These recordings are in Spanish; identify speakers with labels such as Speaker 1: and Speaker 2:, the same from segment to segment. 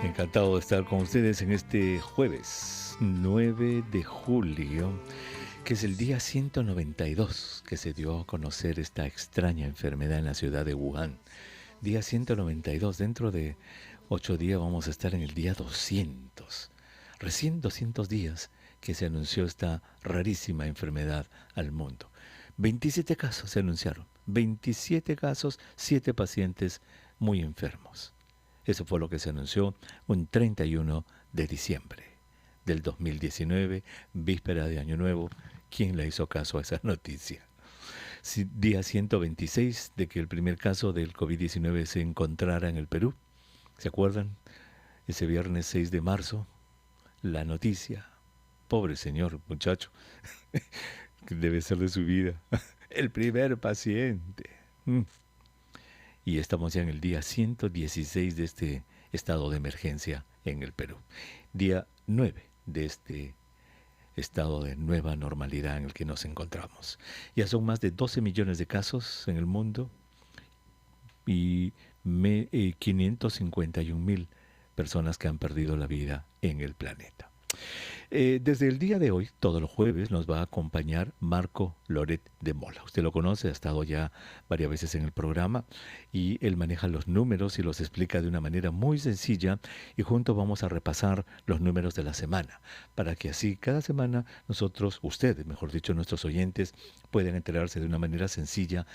Speaker 1: Encantado de estar con ustedes en este jueves 9 de julio, que es el día 192 que se dio a conocer esta extraña enfermedad en la ciudad de Wuhan. Día 192, dentro de 8 días vamos a estar en el día 200. Recién 200 días que se anunció esta rarísima enfermedad al mundo. 27 casos se anunciaron, 27 casos, 7 pacientes muy enfermos. Eso fue lo que se anunció un 31 de diciembre del 2019, víspera de Año Nuevo. ¿Quién le hizo caso a esa noticia? Día 126 de que el primer caso del COVID-19 se encontrara en el Perú. ¿Se acuerdan? Ese viernes 6 de marzo, la noticia. Pobre señor, muchacho, que debe ser de su vida. El primer paciente. Y estamos ya en el día 116 de este estado de emergencia en el Perú. Día 9 de este estado de nueva normalidad en el que nos encontramos. Ya son más de 12 millones de casos en el mundo y 551,000 personas que han perdido la vida en el planeta. Desde el día de hoy, todos los jueves, nos va a acompañar Marco Loret de Mola. Usted lo conoce, ha estado ya varias veces en el programa y él maneja los números y los explica de una manera muy sencilla, y juntos vamos a repasar los números de la semana, para que así cada semana nosotros, ustedes, mejor dicho, nuestros oyentes, puedan enterarse de una manera sencilla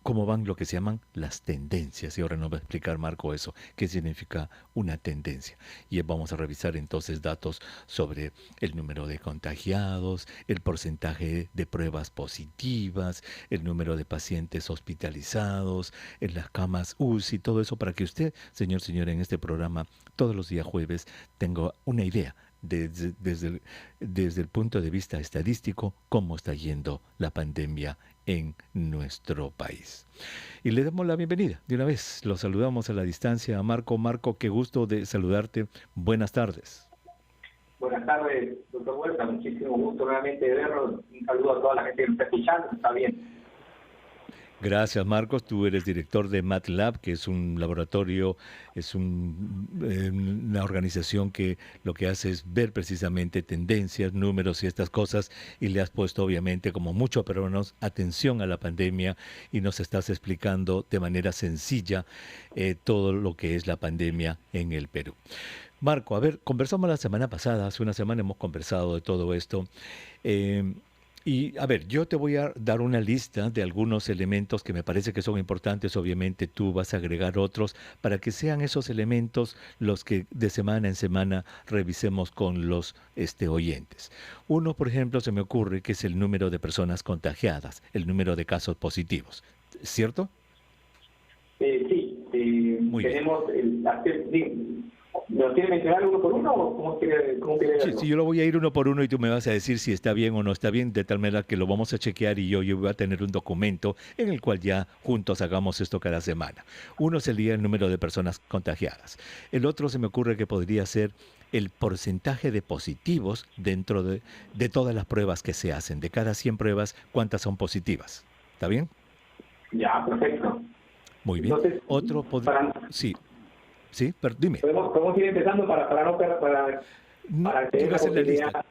Speaker 1: cómo van lo que se llaman las tendencias. Y ahora nos va a explicar Marco eso, qué significa una tendencia. Y vamos a revisar entonces datos sobre el número de contagiados, el porcentaje de pruebas positivas, el número de pacientes hospitalizados, en las camas UCI, todo eso para que usted, señora, en este programa, todos los días jueves, tenga una idea desde el punto de vista estadístico, cómo está yendo la pandemia en nuestro país. Y le damos la bienvenida de una vez. Lo saludamos a la distancia a Marco. Marco, qué gusto de saludarte. Buenas tardes.
Speaker 2: Buenas tardes, doctor Huerta. Muchísimo gusto nuevamente de verlo. Un saludo a toda la gente que nos está escuchando. Está bien.
Speaker 1: Gracias, Marcos. Tú eres director de MATLAB, que es un laboratorio, es una organización que lo que hace es ver precisamente tendencias, números y estas cosas, y le has puesto obviamente, como mucho peruanos, atención a la pandemia, y nos estás explicando de manera sencilla todo lo que es la pandemia en el Perú. Marco, a ver, conversamos la semana pasada, hace una semana hemos conversado de todo esto. Y a ver, yo te voy a dar una lista de algunos elementos que me parece que son importantes. Obviamente tú vas a agregar otros para que sean esos elementos los que de semana en semana revisemos con los oyentes. Uno, por ejemplo, se me ocurre que es el número de personas contagiadas, el número de casos positivos. ¿Cierto?
Speaker 2: Sí,
Speaker 1: Muy
Speaker 2: tenemos ¿lo quiere mencionar uno por uno o cómo quiere verlo?
Speaker 1: Sí, yo lo voy a ir uno por uno y tú me vas a decir si está bien o no está bien, de tal manera que lo vamos a chequear y yo voy a tener un documento en el cual ya juntos hagamos esto cada semana. Uno sería el número de personas contagiadas. El otro se me ocurre que podría ser el porcentaje de positivos dentro de todas las pruebas que se hacen. De cada 100 pruebas, ¿cuántas son positivas? ¿Está bien?
Speaker 2: Ya, perfecto.
Speaker 1: Muy bien.
Speaker 2: Entonces,
Speaker 1: Otro podría... Sí, pero dime.
Speaker 2: Podemos ir empezando para
Speaker 1: quiero hacer la lista.
Speaker 2: Dale.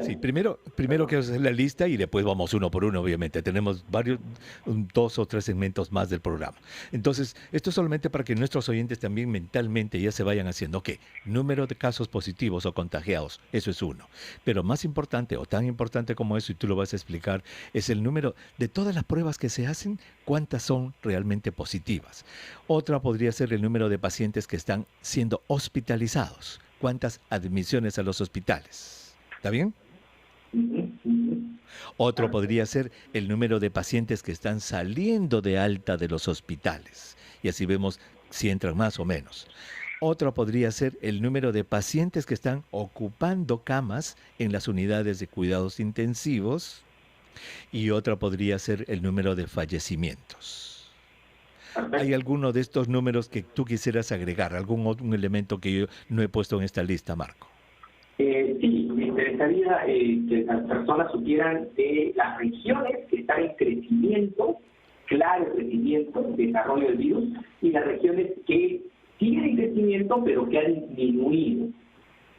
Speaker 1: Sí, primero quiero hacer la lista y después vamos uno por uno, obviamente. Tenemos varios, 2 o 3 segmentos más del programa. Entonces, esto es solamente para que nuestros oyentes también mentalmente ya se vayan haciendo, número de casos positivos o contagiados, eso es uno. Pero más importante, o tan importante como eso, y tú lo vas a explicar, es el número de todas las pruebas que se hacen, cuántas son realmente positivas. Otra podría ser el número de pacientes que están siendo hospitalizados, cuántas admisiones a los hospitales. ¿Está bien? Otro podría ser el número de pacientes que están saliendo de alta de los hospitales. Y así vemos si entran más o menos. Otro podría ser el número de pacientes que están ocupando camas en las unidades de cuidados intensivos. Y otra podría ser el número de fallecimientos. ¿Hay alguno de estos números que tú quisieras agregar? ¿Algún elemento que yo no he puesto en esta lista, Marco?
Speaker 2: Sí, me interesaría que las personas supieran de las regiones que están en crecimiento, claro crecimiento, desarrollo del virus, y las regiones que sigue en crecimiento, pero que ha disminuido,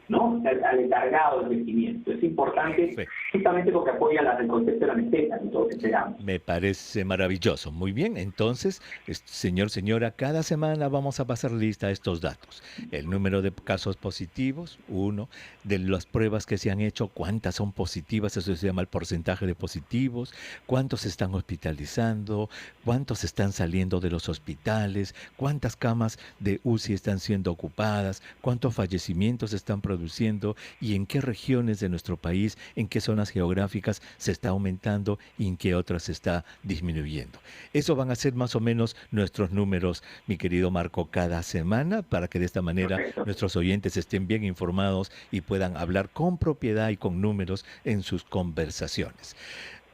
Speaker 2: ¿no? Ha recargado el crecimiento. Es importante,
Speaker 1: Perfecto.
Speaker 2: justamente porque apoya el concepto de la meseta que todos esperamos.
Speaker 1: Me parece maravilloso. Muy bien, entonces, señor, señora, cada semana vamos a pasar lista estos datos. El número de casos positivos, uno, de las pruebas que se han hecho, cuántas son positivas, eso se llama el porcentaje de positivos, cuántos se están hospitalizando, cuántos están saliendo de los hospitales, cuántas camas de UCI están siendo ocupadas, cuántos fallecimientos se están produciendo y en qué regiones de nuestro país, en qué zonas geográficas se está aumentando y en qué otras se está disminuyendo. Eso van a ser más o menos nuestros números, mi querido Marco, cada semana, para que de esta manera
Speaker 2: Perfecto.
Speaker 1: nuestros oyentes estén bien informados y puedan hablar con propiedad y con números en sus conversaciones.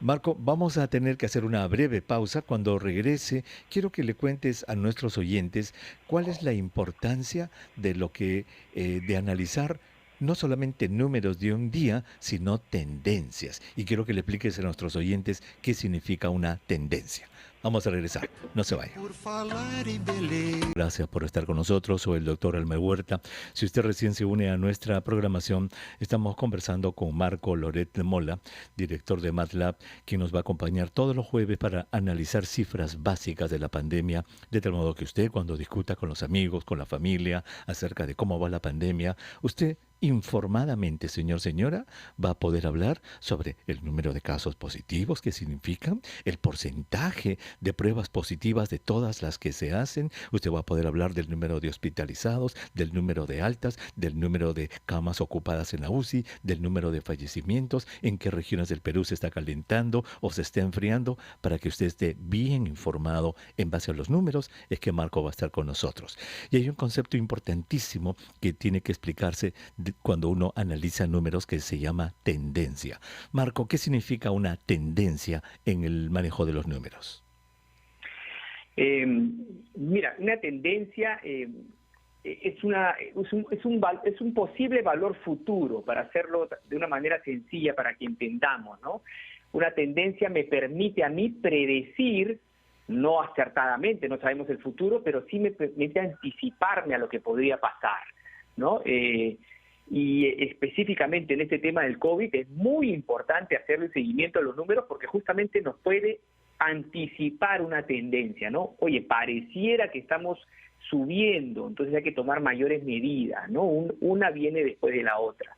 Speaker 1: Marco, vamos a tener que hacer una breve pausa. Cuando regrese, quiero que le cuentes a nuestros oyentes cuál es la importancia de lo que, de analizar no solamente números de un día, sino tendencias. Y quiero que le expliques a nuestros oyentes qué significa una tendencia. Vamos a regresar, no se vaya. Gracias por estar con nosotros, soy el doctor Elmer Huerta. Si usted recién se une a nuestra programación, estamos conversando con Marco Loret de Mola, director de MATLAB, quien nos va a acompañar todos los jueves para analizar cifras básicas de la pandemia, de tal modo que usted, cuando discuta con los amigos, con la familia, acerca de cómo va la pandemia, usted informadamente, señor, señora, va a poder hablar sobre el número de casos positivos, qué significan, el porcentaje de pruebas positivas de todas las que se hacen. Usted va a poder hablar del número de hospitalizados, del número de altas, del número de camas ocupadas en la UCI, del número de fallecimientos, en qué regiones del Perú se está calentando o se está enfriando, para que usted esté bien informado en base a los números. Es que Marco va a estar con nosotros. Y hay un concepto importantísimo que tiene que explicarse cuando uno analiza números, que se llama tendencia. Marco, ¿qué significa una tendencia en el manejo de los números?
Speaker 2: Mira, una tendencia es un posible valor futuro, para hacerlo de una manera sencilla para que entendamos, ¿no? Una tendencia me permite a mí predecir, no acertadamente, no sabemos el futuro, pero sí me permite anticiparme a lo que podría pasar, ¿no? Y específicamente en este tema del COVID es muy importante hacer el seguimiento de los números, porque justamente nos puede anticipar una tendencia, ¿no? Oye, pareciera que estamos subiendo, entonces hay que tomar mayores medidas, ¿no? Una viene después de la otra.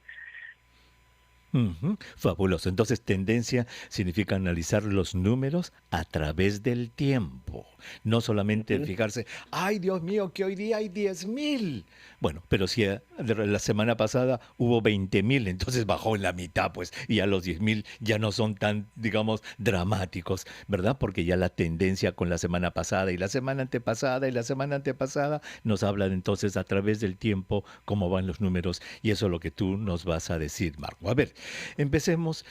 Speaker 1: Fabuloso. Entonces, tendencia significa analizar los números a través del tiempo. No solamente fijarse, ¡ay, Dios mío, que hoy día hay 10,000! Bueno, pero si la semana pasada hubo 20,000, entonces bajó en la mitad, pues, y ya los 10,000 ya no son tan, digamos, dramáticos, ¿verdad? Porque ya la tendencia con la semana pasada y la semana antepasada y la semana antepasada nos hablan entonces a través del tiempo cómo van los números, y eso es lo que tú nos vas a decir, Marco. A ver, empecemos.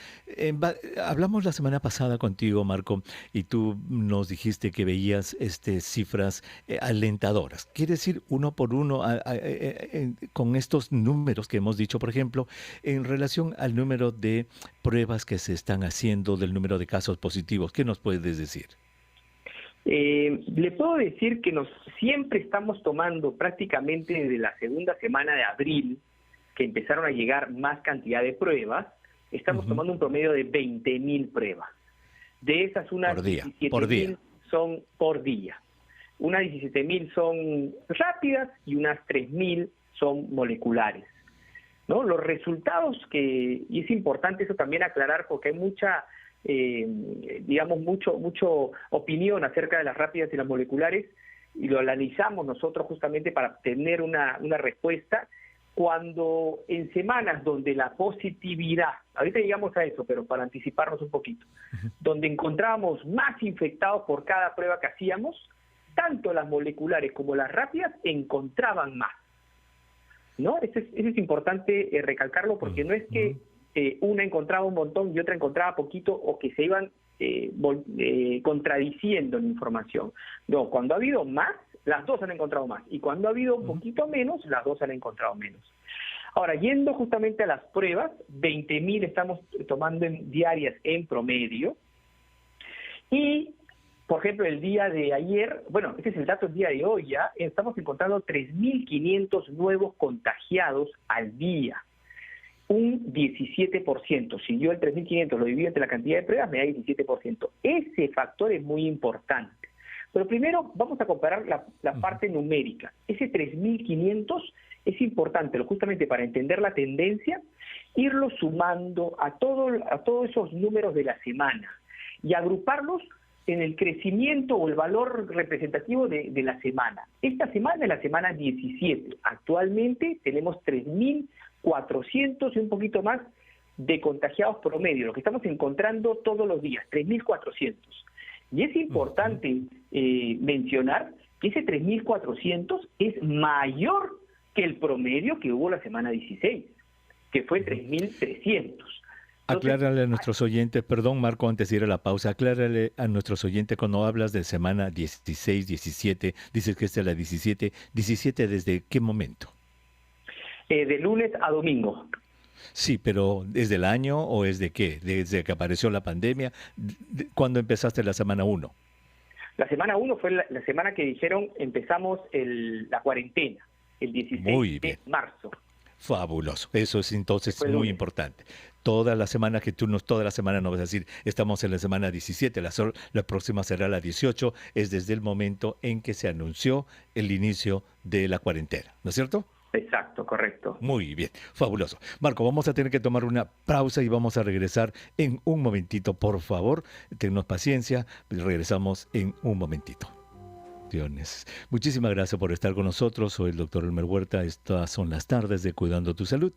Speaker 1: Hablamos la semana pasada contigo, Marco, y tú nos dijiste que veías cifras alentadoras. Quiere decir, uno por uno, con estos números que hemos dicho, por ejemplo, en relación al número de pruebas que se están haciendo, del número de casos positivos, ¿qué nos puedes decir?
Speaker 2: Le puedo decir que siempre estamos tomando, prácticamente desde la segunda semana de abril, que empezaron a llegar más cantidad de pruebas, estamos tomando un promedio de 20,000 pruebas. De esas, unas 17,000 son por día. Unas 17,000 son rápidas y unas 3,000 son moleculares, ¿no? Los resultados y es importante eso también aclarar, porque hay mucha, mucho opinión acerca de las rápidas y las moleculares, y lo analizamos nosotros justamente para tener una respuesta. Cuando en semanas donde la positividad, ahorita llegamos a eso, pero para anticiparnos un poquito, donde encontrábamos más infectados por cada prueba que hacíamos, tanto las moleculares como las rápidas encontraban más, ¿no? Eso es importante recalcarlo, porque no es que una encontraba un montón y otra encontraba poquito, o que se iban contradiciendo en información. No, cuando ha habido más, las dos han encontrado más, y cuando ha habido un poquito menos, las dos han encontrado menos. Ahora, yendo justamente a las pruebas, 20,000 estamos tomando diarias en promedio, y Por ejemplo, el día de ayer, bueno, este es el dato del día de hoy ya, estamos encontrando 3.500 nuevos contagiados al día. Un 17%. Si yo el 3.500 lo divido entre la cantidad de pruebas, me da 17%. Ese factor es muy importante. Pero primero vamos a comparar la parte numérica. Ese 3.500 es importante, justamente para entender la tendencia, irlo sumando a todos esos números de la semana y agruparlos en el crecimiento o el valor representativo de la semana. Esta semana es la semana 17. Actualmente tenemos 3.400 y un poquito más de contagiados promedio, lo que estamos encontrando todos los días, 3.400. Y es importante mencionar que ese 3.400 es mayor que el promedio que hubo la semana 16, que fue 3.300.
Speaker 1: Aclárale a nuestros oyentes, perdón Marco, antes de ir a la pausa, aclárale a nuestros oyentes cuando hablas de semana 16, 17, dices que esta es la 17, ¿17 desde qué momento?
Speaker 2: De lunes a domingo.
Speaker 1: Sí, pero ¿desde el año o es de qué? ¿Desde que apareció la pandemia? ¿Cuándo empezaste la semana 1?
Speaker 2: La semana 1 fue la semana que dijeron empezamos la cuarentena, el 16 de marzo.
Speaker 1: Fabuloso, eso es entonces muy importante. Toda la semana toda la semana no vas a decir, estamos en la semana 17, la próxima será la 18, es desde el momento en que se anunció el inicio de la cuarentena, ¿no es cierto?
Speaker 2: Exacto, correcto.
Speaker 1: Muy bien, fabuloso. Marco, vamos a tener que tomar una pausa y vamos a regresar en un momentito, por favor. Tennos paciencia, regresamos en un momentito. Muchísimas gracias por estar con nosotros. Soy el doctor Elmer Huerta. Estas son las tardes de Cuidando tu Salud.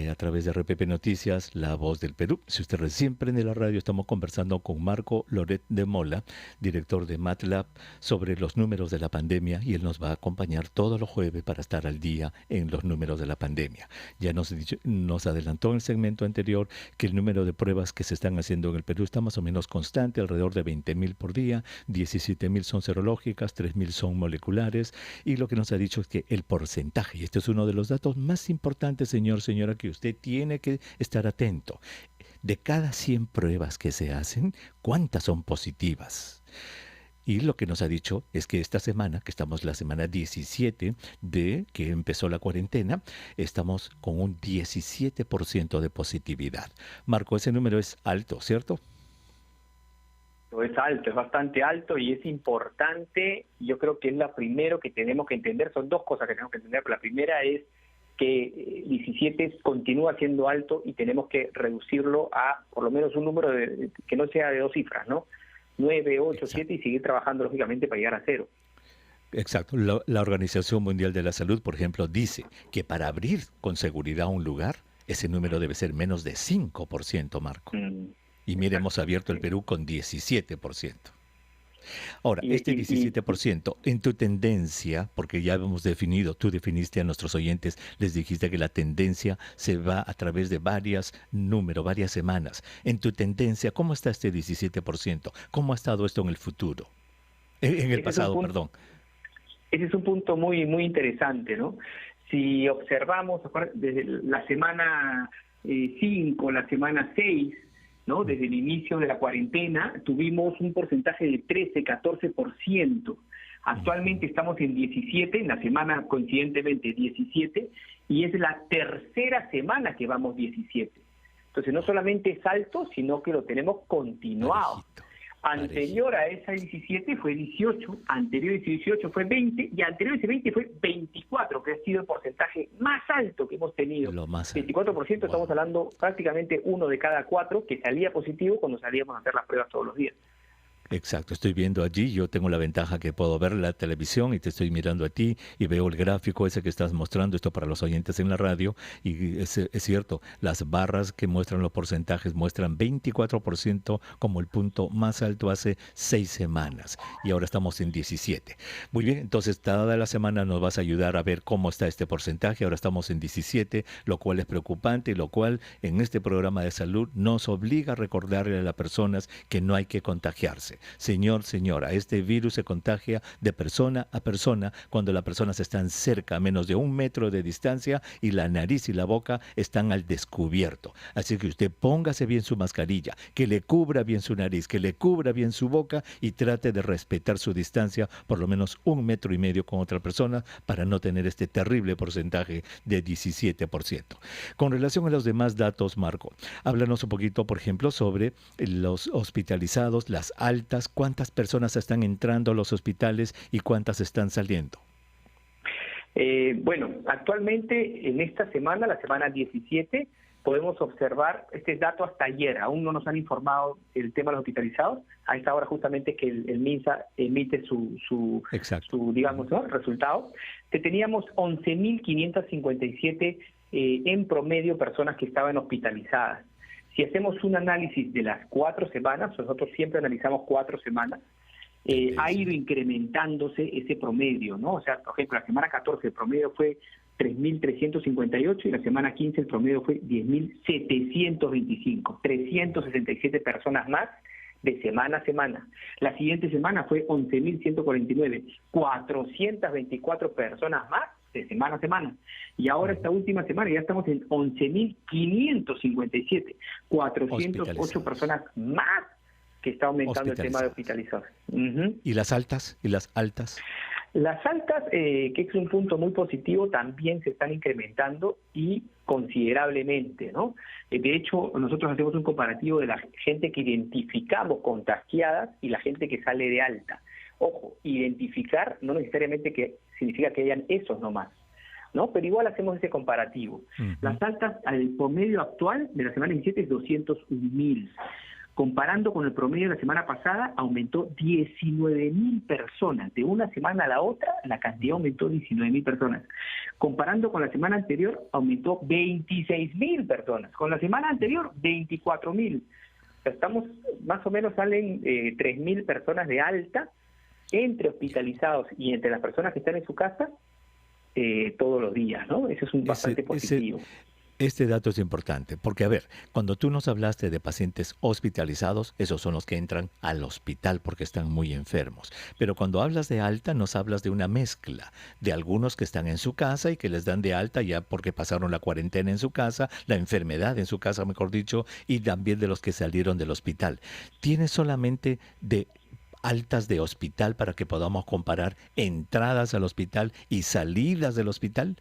Speaker 1: A través de RPP Noticias, La Voz del Perú. Si usted recién prende la radio, estamos conversando con Marco Loret de Mola, director de MATLAB, sobre los números de la pandemia, y él nos va a acompañar todos los jueves para estar al día en los números de la pandemia. Ya nos adelantó en el segmento anterior que el número de pruebas que se están haciendo en el Perú está más o menos constante, alrededor de 20.000 por día, 17.000 son serológicas, 3.000 son moleculares, y lo que nos ha dicho es que el porcentaje, y este es uno de los datos más importantes, señora, que usted tiene que estar atento. De cada 100 pruebas que se hacen, ¿cuántas son positivas? Y lo que nos ha dicho es que esta semana, que estamos la semana 17 de que empezó la cuarentena, estamos con un 17% de positividad. Marco, ese número es alto, ¿cierto?
Speaker 2: Es alto, es bastante alto y es importante. Yo creo que es lo primero que tenemos que entender. Son dos cosas que tenemos que entender. La primera es que 17 continúa siendo alto y tenemos que reducirlo a por lo menos un número que no sea de 2 cifras, ¿no? 9, 8, 7 y seguir trabajando lógicamente para llegar a 0.
Speaker 1: Exacto. La Organización Mundial de la Salud, por ejemplo, dice que para abrir con seguridad un lugar, ese número debe ser menos de 5%, Marco. Y mire, hemos abierto el Perú con 17%. Ahora, este 17%, en tu tendencia, porque ya hemos definido, tú definiste a nuestros oyentes, les dijiste que la tendencia se va a través de varias semanas. En tu tendencia, ¿cómo está este 17%? ¿Cómo ha estado esto en el futuro? En el pasado, perdón.
Speaker 2: Ese es un punto muy, muy interesante, ¿no? Si observamos desde la semana 5, la semana 6, ¿no? Desde el inicio de la cuarentena tuvimos un porcentaje de 13-14%. Actualmente estamos en 17, en la semana coincidentemente 17, y es la tercera semana que vamos 17. Entonces no solamente es alto, sino que lo tenemos continuado. Anterior a esa 17 fue 18, anterior a ese 18 fue 20 y anterior a ese 20 fue 24, que ha sido el porcentaje más alto que hemos tenido. 24%, estamos hablando prácticamente 1 de cada 4 que salía positivo cuando salíamos a hacer las pruebas todos los días.
Speaker 1: Exacto, estoy viendo allí, yo tengo la ventaja que puedo ver la televisión y te estoy mirando a ti y veo el gráfico ese que estás mostrando, esto para los oyentes en la radio, y es cierto, las barras que muestran los porcentajes muestran 24% como el punto más alto hace 6 semanas y ahora estamos en 17. Muy bien, entonces toda la semana nos vas a ayudar a ver cómo está este porcentaje, ahora estamos en 17, lo cual es preocupante y lo cual en este programa de salud nos obliga a recordarle a las personas que no hay que contagiarse. Señor, señora, este virus se contagia de persona a persona cuando las personas están cerca, a menos de 1 metro de distancia, y la nariz y la boca están al descubierto. Así que usted póngase bien su mascarilla, que le cubra bien su nariz, que le cubra bien su boca y trate de respetar su distancia, por lo menos 1,5 metros con otra persona, para no tener este terrible porcentaje de 17%. Con relación a los demás datos, Marco, háblanos un poquito, por ejemplo, sobre los hospitalizados, las altas, cuántas personas están entrando a los hospitales y cuántas están saliendo.
Speaker 2: Bueno, actualmente en esta semana, la semana 17, podemos observar este dato hasta ayer. Aún no nos han informado el tema de los hospitalizados. A esta hora justamente que el MINSA emite su digamos, ¿no?, resultado. Que teníamos 11.557 en promedio personas que estaban hospitalizadas. Si hacemos un análisis de las 4 semanas, nosotros siempre analizamos 4 semanas, ha ido incrementándose ese promedio, ¿no? O sea, por ejemplo, la semana 14 el promedio fue 3.358 y la semana 15 el promedio fue 10.725, 367 personas más de semana a semana. La siguiente semana fue 11.149, 424 personas más de semana a semana. Y ahora esta última semana ya estamos en 11.557, 408 personas más que está aumentando el tema de hospitalizados.
Speaker 1: ¿Y las altas? ¿Y las altas?
Speaker 2: Las altas, que es un punto muy positivo, también se están incrementando y considerablemente, ¿no? De hecho, nosotros hacemos un comparativo de la gente que identificamos contagiadas y la gente que sale de alta. Ojo, identificar no necesariamente que significa que hayan esos nomás, ¿no? Pero igual hacemos ese comparativo. Las altas, al promedio actual de la semana 17 es 201.000. Comparando con el promedio de la semana pasada, aumentó 19.000 personas. De una semana a la otra, la cantidad aumentó 19.000 personas. Comparando con la semana anterior, aumentó 26.000 personas. Con la semana anterior, 24.000. O sea, estamos, más o menos salen 3.000 personas de alta entre hospitalizados y entre las personas que están en su casa todos los días, ¿no? Eso es bastante positivo.
Speaker 1: Este dato es importante, porque a ver, cuando tú nos hablaste de pacientes hospitalizados, esos son los que entran al hospital porque están muy enfermos. Pero cuando hablas de alta, nos hablas de una mezcla, de algunos que están en su casa y que les dan de alta ya porque pasaron la cuarentena en su casa, la enfermedad en su casa, mejor dicho, y también de los que salieron del hospital. ¿Tienes solamente de altas de hospital para que podamos comparar entradas al hospital y salidas del hospital?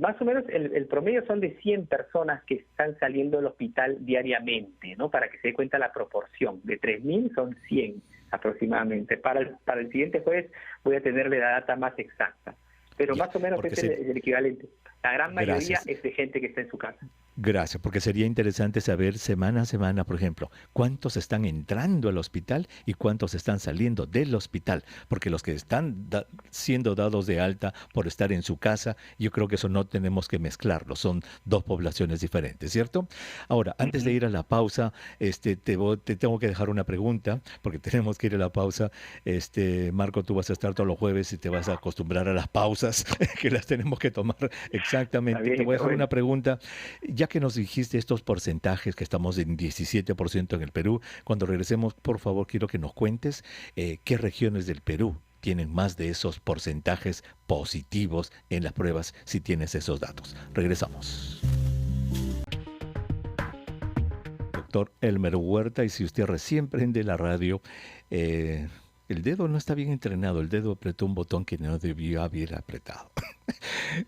Speaker 2: Más o menos el promedio son de 100 personas que están saliendo del hospital diariamente, ¿no? Para que se dé cuenta la proporción. De 3.000 son 100 aproximadamente. Para el siguiente jueves voy a tenerle la data más exacta. Pero más o menos es el equivalente. La gran mayoría es de gente que está en su casa.
Speaker 1: Gracias, porque sería interesante saber semana a semana, por ejemplo, cuántos están entrando al hospital y cuántos están saliendo del hospital, porque los que están siendo dados de alta por estar en su casa, yo creo que eso no tenemos que mezclarlo, son dos poblaciones diferentes, ¿cierto? Ahora, antes de ir a la pausa, te tengo que dejar una pregunta, porque tenemos que ir a la pausa. Marco, tú vas a estar todos los jueves y te vas a acostumbrar a las pausas, que las tenemos que tomar exactamente. Bien, te voy a dejar una pregunta. Ya que nos dijiste estos porcentajes, que estamos en 17% en el Perú, cuando regresemos, por favor, quiero que nos cuentes qué regiones del Perú tienen más de esos porcentajes positivos en las pruebas, si tienes esos datos. Regresamos. Doctor Elmer Huerta, y si usted recién prende la radio, el dedo no está bien entrenado, el dedo apretó un botón que no debió haber apretado.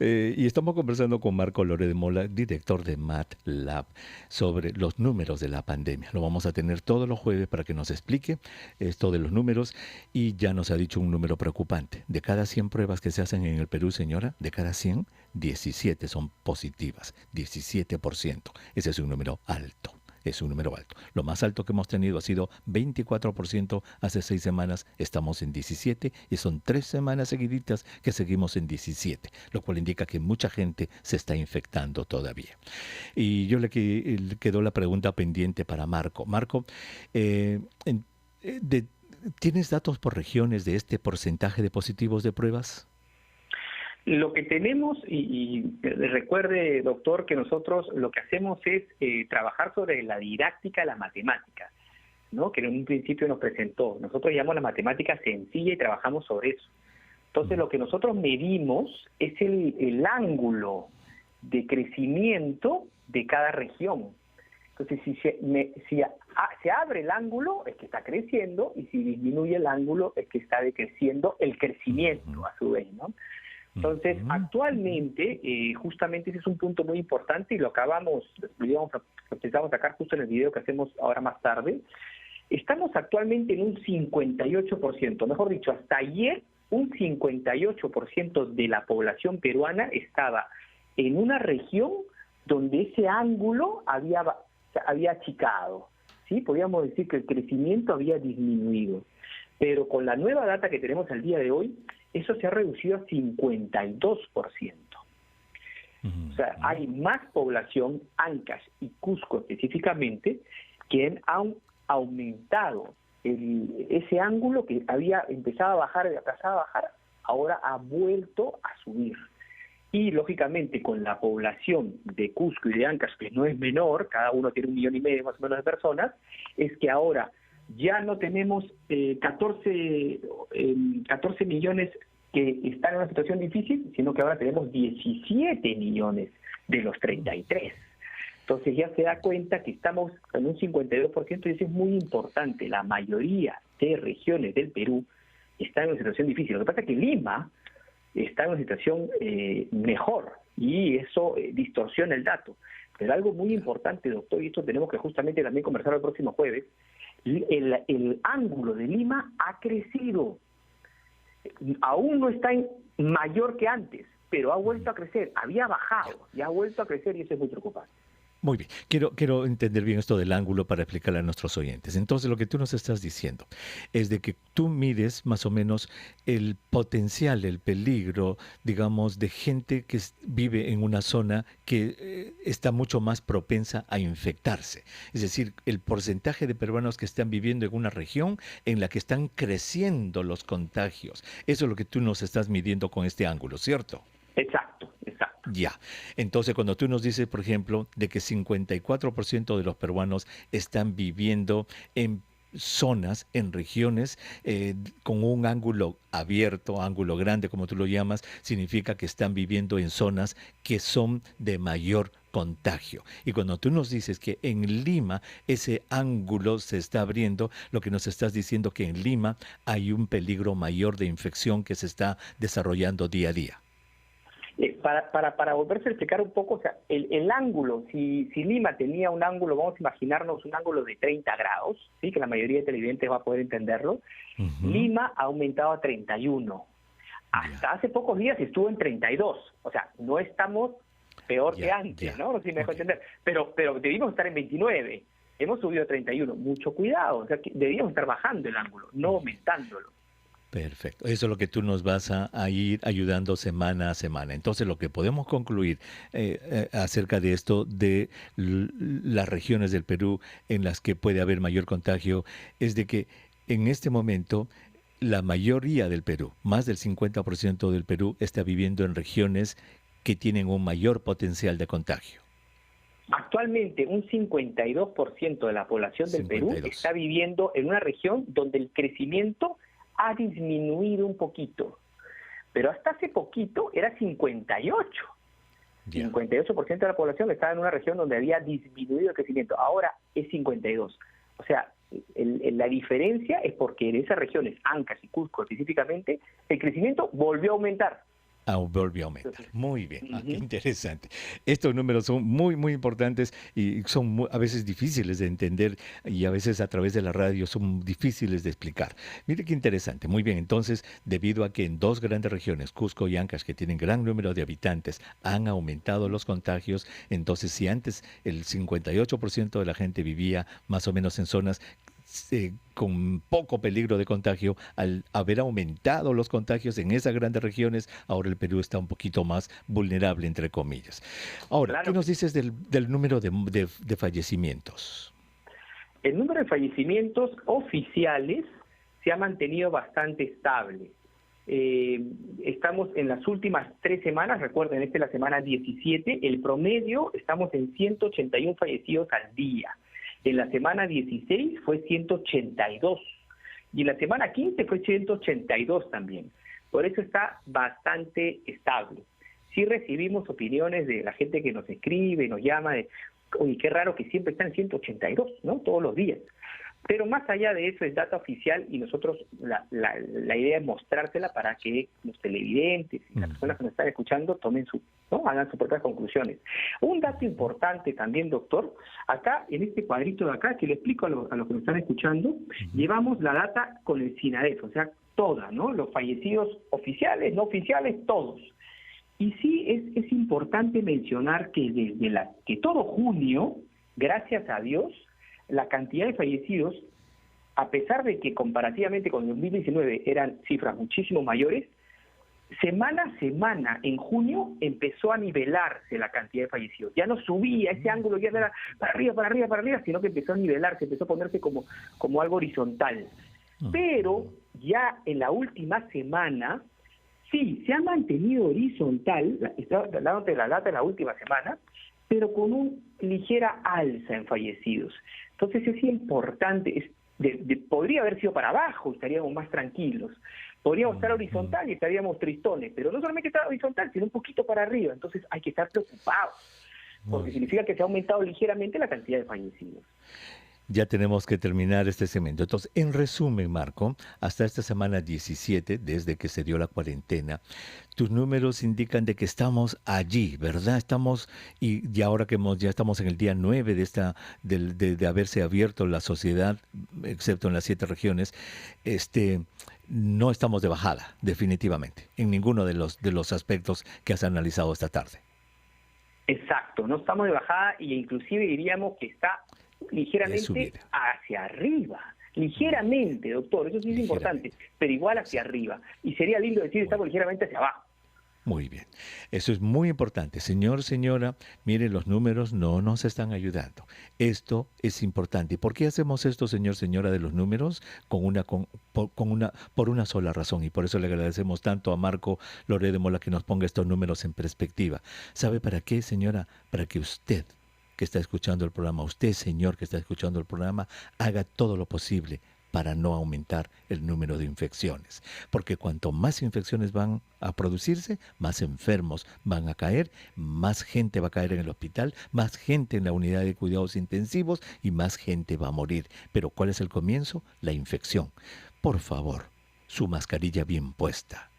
Speaker 1: Y estamos conversando con Marco Loredemola, director de MATLAB, sobre los números de la pandemia. Lo vamos a tener todos los jueves para que nos explique esto de los números, y ya nos ha dicho un número preocupante. De cada 100 pruebas que se hacen en el Perú, señora, de cada 100, 17 son positivas, 17%. Ese es un número alto. Es un número alto. Lo más alto que hemos tenido ha sido 24% hace 6 semanas, estamos en 17 y son 3 semanas seguiditas que seguimos en 17, lo cual indica que mucha gente se está infectando todavía. Y yo le quedó la pregunta pendiente para Marco. Marco, ¿tienes datos por regiones de este porcentaje de positivos de pruebas?
Speaker 2: Lo que tenemos, y recuerde, doctor, que nosotros lo que hacemos es trabajar sobre la didáctica de la matemática. ¿no?, que en un principio nos presentó. Nosotros llamamos la matemática sencilla y trabajamos sobre eso. Entonces, lo que nosotros medimos es el ángulo de crecimiento de cada región. Entonces, si se abre el ángulo, es que está creciendo, y si disminuye el ángulo, es que está decreciendo el crecimiento, a su vez, ¿no? Entonces, actualmente, justamente ese es un punto muy importante, y lo empezamos a sacar justo en el video que hacemos ahora más tarde. Estamos actualmente en un 58%, mejor dicho, hasta ayer un 58% de la población peruana estaba en una región donde ese ángulo había achicado, ¿sí? Podríamos decir que el crecimiento había disminuido. Pero con la nueva data que tenemos al día de hoy, eso se ha reducido a 52%. O sea, hay más población, Ancash y Cusco específicamente, que han aumentado ese ángulo que había empezado a bajar, ahora ha vuelto a subir. Y lógicamente con la población de Cusco y de Ancash, que no es menor, cada uno tiene 1,5 millones más o menos de personas, es que ahora ya no tenemos 14 millones que están en una situación difícil, sino que ahora tenemos 17 millones de los 33. Entonces ya se da cuenta que estamos en un 52%, y eso es muy importante. La mayoría de regiones del Perú están en una situación difícil. Lo que pasa es que Lima está en una situación mejor, y eso distorsiona el dato. Pero algo muy importante, doctor, y esto tenemos que justamente también conversar el próximo jueves, el ángulo de Lima ha crecido. Aún no está mayor que antes, pero ha vuelto a crecer. Había bajado y ha vuelto a crecer, y eso es muy preocupante.
Speaker 1: Muy bien, quiero entender bien esto del ángulo para explicarle a nuestros oyentes. Entonces, lo que tú nos estás diciendo es de que tú mides más o menos el potencial, el peligro, digamos, de gente que vive en una zona que está mucho más propensa a infectarse. Es decir, el porcentaje de peruanos que están viviendo en una región en la que están creciendo los contagios. Eso es lo que tú nos estás midiendo con este ángulo, ¿cierto?
Speaker 2: Exacto.
Speaker 1: Ya. Entonces, cuando tú nos dices, por ejemplo, de que 54% de los peruanos están viviendo en zonas, en regiones con un ángulo abierto, ángulo grande, como tú lo llamas, significa que están viviendo en zonas que son de mayor contagio. Y cuando tú nos dices que en Lima ese ángulo se está abriendo, lo que nos estás diciendo que en Lima hay un peligro mayor de infección que se está desarrollando día a día.
Speaker 2: Para volverse a explicar un poco, o sea, el ángulo, si Lima tenía un ángulo, vamos a imaginarnos un ángulo de 30 grados, ¿sí?, que la mayoría de televidentes va a poder entenderlo. Lima ha aumentado a 31. Hasta hace pocos días estuvo en 32. O sea, no estamos peor que antes, ¿no? No sé si me dejo entender. Pero debimos estar en 29. Hemos subido a 31. Mucho cuidado. O sea, que debíamos estar bajando el ángulo, no aumentándolo.
Speaker 1: Perfecto. Eso es lo que tú nos vas a ir ayudando semana a semana. Entonces, lo que podemos concluir acerca de esto, de las regiones del Perú en las que puede haber mayor contagio, es de que en este momento la mayoría del Perú, más del 50% del Perú, está viviendo en regiones que tienen un mayor potencial de contagio.
Speaker 2: Actualmente, un 52% de la población del Perú está viviendo en una región donde el crecimiento ha disminuido un poquito, pero hasta hace poquito era 58. 58% de la población estaba en una región donde había disminuido el crecimiento, ahora es 52. O sea, la diferencia es porque en esas regiones, Ancash y Cusco específicamente, el crecimiento volvió a aumentar.
Speaker 1: Volvió a aumentar. Muy bien, qué interesante. Estos números son muy, muy importantes y son a veces difíciles de entender, y a veces a través de la radio son difíciles de explicar. Mire qué interesante. Muy bien, entonces, debido a que en dos grandes regiones, Cusco y Ancash, que tienen gran número de habitantes, han aumentado los contagios, entonces si antes el 58% de la gente vivía más o menos en zonas con poco peligro de contagio, al haber aumentado los contagios en esas grandes regiones, ahora el Perú está un poquito más vulnerable, entre comillas. Ahora, claro. ¿Qué nos dices del número de fallecimientos?
Speaker 2: El número de fallecimientos oficiales se ha mantenido bastante estable. Estamos en las últimas 3 semanas, recuerden, esta es la semana 17, el promedio estamos en 181 fallecidos al día. En la semana 16 fue 182 y en la semana 15 fue 182 también. Por eso está bastante estable. Sí recibimos opiniones de la gente que nos escribe, nos llama de, oye, qué raro que siempre están en 182, ¿no? Todos los días. Pero más allá de eso es data oficial y nosotros la idea es mostrársela para que los televidentes y las personas que nos están escuchando tomen hagan sus propias conclusiones. Un dato importante también, doctor, acá en este cuadrito de acá, que le explico a los que nos están escuchando, llevamos la data con el SINADEF, o sea, toda, ¿no? Los fallecidos oficiales, no oficiales, todos. Y sí es importante mencionar que que todo junio, gracias a Dios, la cantidad de fallecidos, a pesar de que comparativamente con el 2019 eran cifras muchísimo mayores, semana a semana en junio empezó a nivelarse la cantidad de fallecidos. Ya no subía, ese ángulo ya no era para arriba, sino que empezó a nivelarse, empezó a ponerse como algo horizontal. Pero ya en la última semana, sí, se ha mantenido horizontal, está dándote la data de la última semana, pero con una ligera alza en fallecidos. Entonces es importante, podría haber sido para abajo, estaríamos más tranquilos. Podríamos estar horizontal y estaríamos tristones, pero no solamente estar horizontal, sino un poquito para arriba. Entonces hay que estar preocupados, porque significa que se ha aumentado ligeramente la cantidad de fallecidos.
Speaker 1: Ya tenemos que terminar este segmento. Entonces, en resumen, Marco, hasta esta semana 17, desde que se dio la cuarentena, tus números indican de que estamos allí, ¿verdad? Estamos, y ahora que ya estamos en el día 9 de haberse abierto la sociedad, excepto en las 7 regiones, no estamos de bajada, definitivamente, en ninguno de los aspectos que has analizado esta tarde.
Speaker 2: Exacto, no estamos de bajada e inclusive diríamos que está ligeramente hacia arriba, ligeramente, doctor, eso sí es importante, pero igual hacia arriba, y sería lindo decir estamos ligeramente hacia abajo.
Speaker 1: Muy bien, eso es muy importante. Señor, señora, mire, los números no nos están ayudando. Esto es importante. ¿Y por qué hacemos esto, señor, señora, de los números? Por una sola razón, y por eso le agradecemos tanto a Marco Loret de Mola que nos ponga estos números en perspectiva. ¿Sabe para qué, señora? Para que usted, que está escuchando el programa, usted, señor, que está escuchando el programa, haga todo lo posible para no aumentar el número de infecciones. Porque cuanto más infecciones van a producirse, más enfermos van a caer, más gente va a caer en el hospital, más gente en la unidad de cuidados intensivos y más gente va a morir. Pero ¿cuál es el comienzo? La infección. Por favor, su mascarilla bien puesta.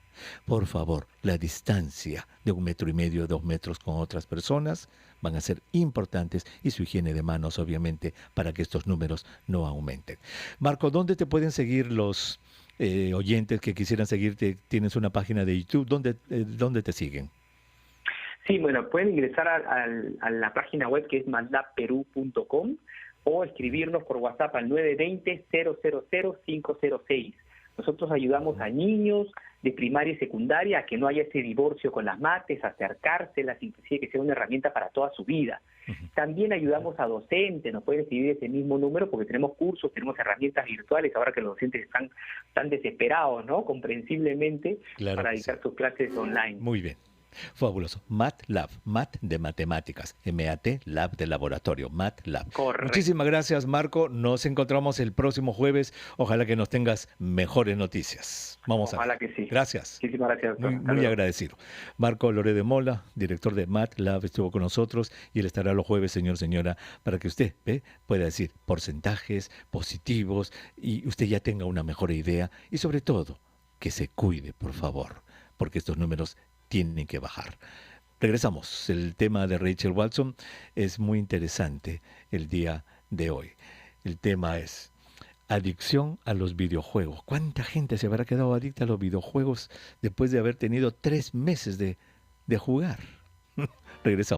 Speaker 1: Por favor, la distancia de 1,5 metros, 2 metros con otras personas van a ser importantes y su higiene de manos, obviamente, para que estos números no aumenten. Marco, ¿dónde te pueden seguir los oyentes que quisieran seguirte? Tienes una página de YouTube. ¿Dónde te siguen?
Speaker 2: Sí, bueno, pueden ingresar a la página web que es matlabperú.com o escribirnos por WhatsApp al 920-000-506. Nosotros ayudamos a niños de primaria y secundaria a que no haya ese divorcio con las mates, acercárselas, inclusive que sea una herramienta para toda su vida. También ayudamos a docentes, nos pueden escribir ese mismo número porque tenemos cursos, tenemos herramientas virtuales, ahora que los docentes están tan desesperados, ¿no? Comprensiblemente, claro, para dictar sus clases online.
Speaker 1: Muy bien. Fabuloso. MATLAB, MAT de matemáticas, MAT, Lab de laboratorio, MATLAB.
Speaker 2: Correcto.
Speaker 1: Muchísimas gracias, Marco. Nos encontramos el próximo jueves. Ojalá que nos tengas mejores noticias. Vamos
Speaker 2: Ojalá
Speaker 1: a ver.
Speaker 2: que sí.
Speaker 1: Gracias.
Speaker 2: Muchísimas gracias.
Speaker 1: Muy agradecido. Marco Loret de Mola, director de MATLAB, estuvo con nosotros y él estará los jueves, señor, señora, para que usted pueda decir porcentajes positivos y usted ya tenga una mejor idea y sobre todo que se cuide, por favor, porque estos números tienen que bajar. Regresamos. El tema de Rachel Watson es muy interesante el día de hoy. El tema es adicción a los videojuegos. ¿Cuánta gente se habrá quedado adicta a los videojuegos después de haber tenido 3 meses de jugar? Regresamos.